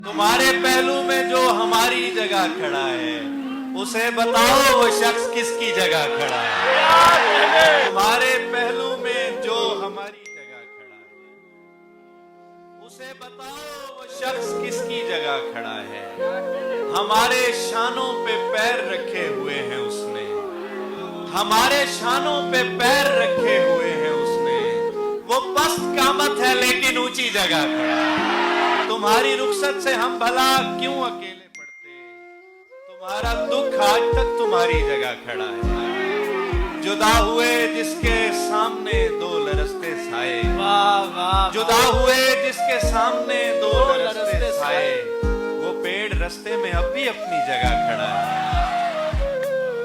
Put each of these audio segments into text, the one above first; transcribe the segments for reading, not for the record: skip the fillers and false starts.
तुम्हारे पहलू में जो हमारी जगह खड़ा है, उसे बताओ वो शख्स किसकी जगह खड़ा है। तुम्हारे पहलू में जो हमारी जगह खड़ा है, उसे बताओ वो शख्स किसकी जगह खड़ा है। हमारे शानों पे पैर रखे हुए हैं उसने, हमारे शानों पे पैर रखे हुए हैं उसने। वो पस्त कामत है लेकिन ऊंची जगह खड़ा है। तुम्हारी रुखसत से हम भला क्यों अकेले पड़ते, तुम्हारा दुख आज तक तुम्हारी जगह खड़ा है। जुदा हुए जिसके सामने दो लरसते साए, जुदा हुए जिसके सामने दो लरसते साए, वो पेड़ रास्ते में अब भी अपनी जगह खड़ा है।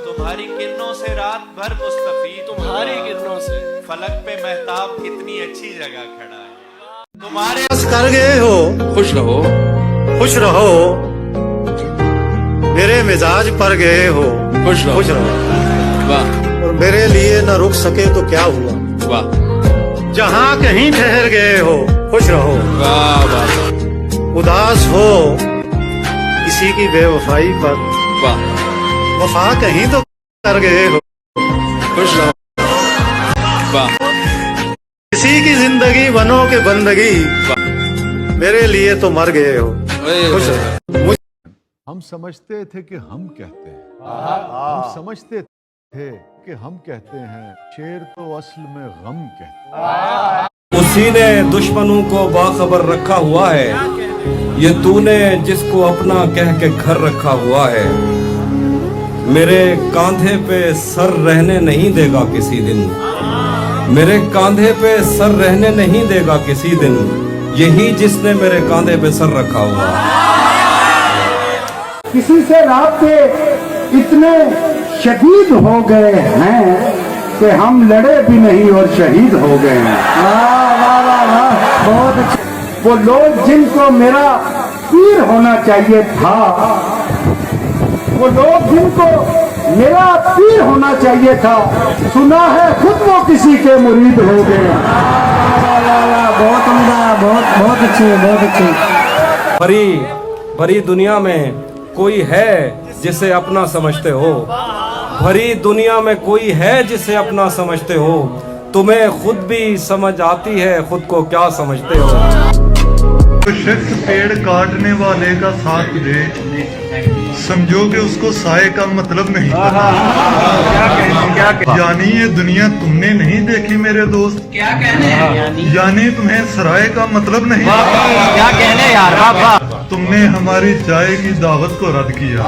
तुम्हारी किरणों से रात भर मुस्तफीद, तुम्हारी किरणों से फलक पे महताब कितनी अच्छी जगह खड़ा है। तुम्हारे कर गए हो, खुश रहो, खुश रहो, मेरे मिजाज पर गए हो, खुश रहो, खुश रहो। वाह और मेरे लिए न रुक सके तो क्या हुआ, वाह जहाँ कहीं ठहर गए हो, खुश रहो। वाह वाह उदास हो किसी की बेवफाई पर, वाह, वफा कहीं तो कर गए हो, खुश रहो, वाह किसी की जिंदगी बनो के बंदगी, मेरे लिए तो मर गए हो, खुश रहो। हम समझते थे कि हम कहते हैं, हम समझते थे कि हम कहते हैं, शेर तो असल में गम कहते हैं। उसी ने दुश्मनों को बाखबर रखा हुआ है, ये तूने जिसको अपना कह के घर रखा हुआ है। मेरे कांधे पे सर रहने नहीं देगा किसी दिन, मेरे कांधे पे सर रहने नहीं देगा किसी दिन, यही जिसने मेरे कांधे पे सर रखा हुआ। किसी से राब्ते इतने शदीद हो गए हैं कि हम लड़े भी नहीं और शहीद हो गए हैं। वाह वाह वाह वाह, बहुत अच्छा। वो लोग जिनको मेरा पीर होना चाहिए था, वो लोग जिनको मेरा पीर होना चाहिए था, सुना है खुद वो किसी के मुरीद हो गए। बहुत उम्दा, बहुत बहुत अच्छी, बहुत अच्छी। भरी दुनिया में कोई है जिसे अपना समझते हो, भरी दुनिया में कोई है जिसे अपना समझते हो। तुम्हें खुद भी समझ आती है खुद को क्या समझते हो। तो शख्स पेड़ काटने वाले का साथ दे, समझो कि उसको साए का मतलब नहीं पता। यानी ये दुनिया तुमने नहीं देखी मेरे दोस्त, क्या कहने हैं? यानी तुम्हें सराय का मतलब नहीं पता। क्या कहने यार, वाह वाह, तुमने हमारी चाय की दावत को रद्द किया,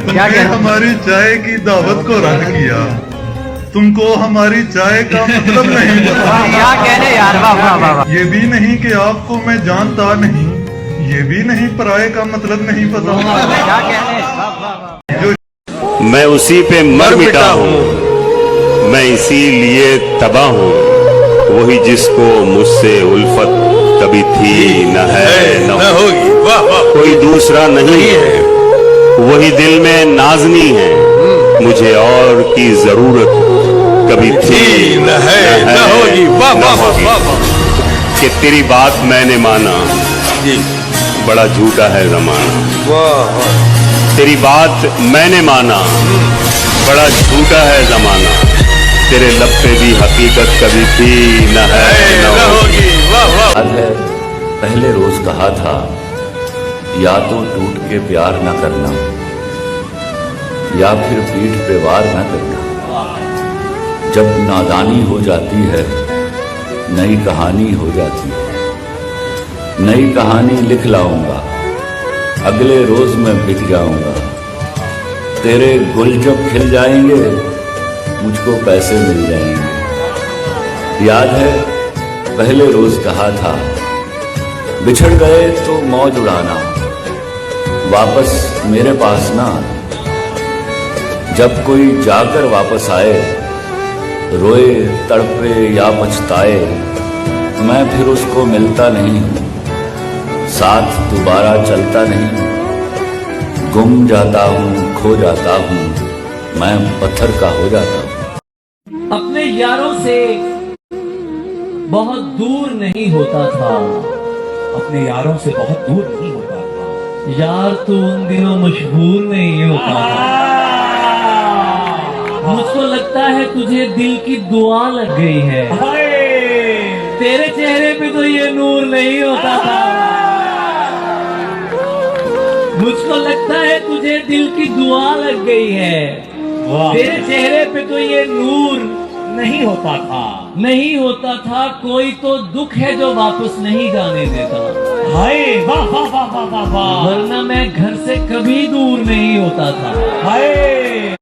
तुमने हमारी चाय की दावत को रद्द किया। तुमको हमारी चाय का मतलब नहीं पता। क्या कहने यार, वाह वाह वाह, ये भी नहीं कि आपको मैं जानता नहीं, ये भी नहीं पराये का मतलब नहीं पता। क्या कहने, वाह वाह। मैं उसी पे मर मिटा हूँ, मैं इसीलिए तबाह हूँ। वही जिसको मुझसे उल्फत कभी थी न है न होगी, कोई दूसरा नहीं है। वही दिल में नाज़नी है, मुझे और की जरूरत कभी थी न है न होगी। कि तेरी बात मैंने माना, बड़ा झूठा है जमाना। तेरी बात मैंने माना, बड़ा झूठा है जमाना। तेरे लब पे भी हकीकत कभी थी न है न होगी। याद है पहले रोज कहा था, या तो टूट के प्यार न करना, या फिर पीठ पे वार न करना। जब नादानी हो जाती है, नई कहानी हो जाती है। नई कहानी लिख लाऊंगा, अगले रोज मैं बिक जाऊंगा। तेरे गुल जब खिल जाएंगे, मुझको पैसे मिल जाएंगे। याद है पहले रोज कहा था, बिछड़ गए तो मौज उड़ाना, वापस मेरे पास ना आना। जब कोई जाकर वापस आए, रोए तड़पे या पछताए, मैं फिर उसको मिलता नहीं हूँ, साथ दोबारा चलता नहीं। गुम जाता हूँ, खो जाता हूँ, मैं पत्थर का हो जाता हूँ। अपने यारों से बहुत दूर नहीं होता था, अपने यारों से बहुत दूर नहीं होता था। यार तू उन दिनों मशहूर नहीं होता था। मुझको लगता है तुझे दिल की दुआ लग गई है, तेरे चेहरे पे तो ये नूर नहीं होता था। मुझको लगता है तुझे दिल की दुआ लग गई है, तेरे चेहरे पे तो ये नूर नहीं होता था। नहीं होता था। कोई तो दुख है जो वापस नहीं जाने देता। हाय वाह वाह वाह वाह वाह वाह, वरना मैं घर से कभी दूर नहीं होता था। हाय